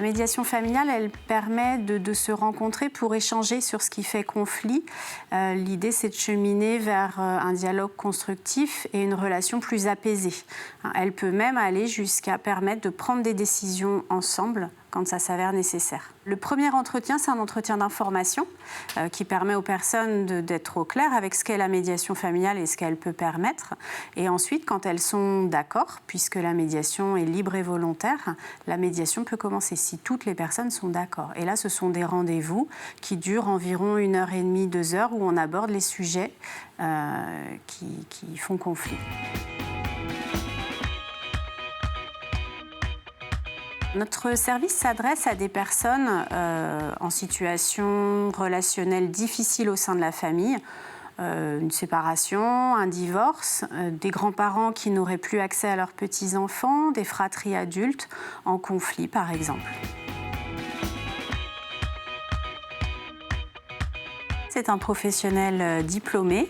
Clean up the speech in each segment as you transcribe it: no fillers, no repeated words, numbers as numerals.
La médiation familiale, elle permet de se rencontrer pour échanger sur ce qui fait conflit. L'idée, c'est de cheminer vers un dialogue constructif et une relation plus apaisée. Elle peut même aller jusqu'à permettre de prendre des décisions ensemble quand ça s'avère nécessaire. Le premier entretien, c'est un entretien d'information qui permet aux personnes d'être au clair avec ce qu'est la médiation familiale et ce qu'elle peut permettre. Et ensuite, quand elles sont d'accord, puisque la médiation est libre et volontaire, la médiation peut commencer si toutes les personnes sont d'accord. Et là, ce sont des rendez-vous qui durent environ 1h30, 2 heures, où on aborde les sujets qui font conflit. Notre service s'adresse à des personnes en situation relationnelle difficile au sein de la famille, une séparation, un divorce, des grands-parents qui n'auraient plus accès à leurs petits-enfants, des fratries adultes en conflit par exemple. C'est un professionnel diplômé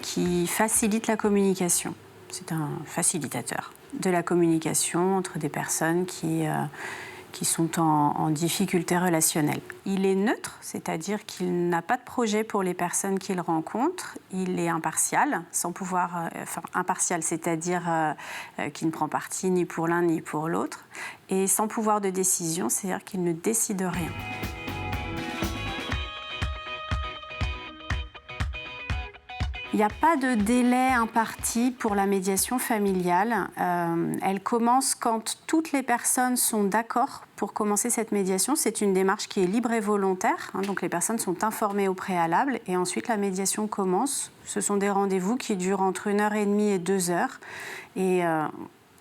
qui facilite la communication. C'est un facilitateur de la communication entre des personnes qui sont en difficulté relationnelle. Il est neutre, c'est-à-dire qu'il n'a pas de projet pour les personnes qu'il rencontre. Il est impartial, impartial, c'est-à-dire qu'il ne prend parti ni pour l'un ni pour l'autre. Et sans pouvoir de décision, c'est-à-dire qu'il ne décide rien. Il n'y a pas de délai imparti pour la médiation familiale. Elle commence quand toutes les personnes sont d'accord pour commencer cette médiation. C'est une démarche qui est libre et volontaire, donc les personnes sont informées au préalable et ensuite la médiation commence. Ce sont des rendez-vous qui durent entre 1h30 et 2 heures et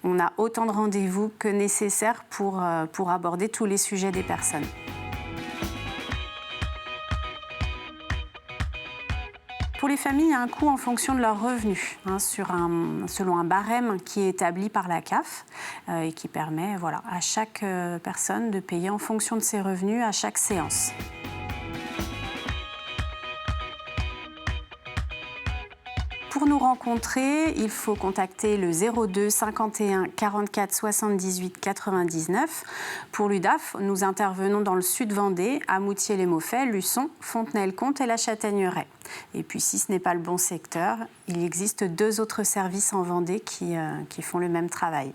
on a autant de rendez-vous que nécessaire pour aborder tous les sujets des personnes. Pour les familles, il y a un coût en fonction de leurs revenus, selon un barème qui est établi par la CAF et qui permet à chaque personne de payer en fonction de ses revenus à chaque séance. Pour nous rencontrer, il faut contacter le 02 51 44 78 99. Pour l'UDAF, nous intervenons dans le sud Vendée, à Moutier-les-Maufaits, Luçon, Fontenay-le-Comte et la Châtaigneraie. Et puis, si ce n'est pas le bon secteur, il existe 2 autres services en Vendée qui font le même travail.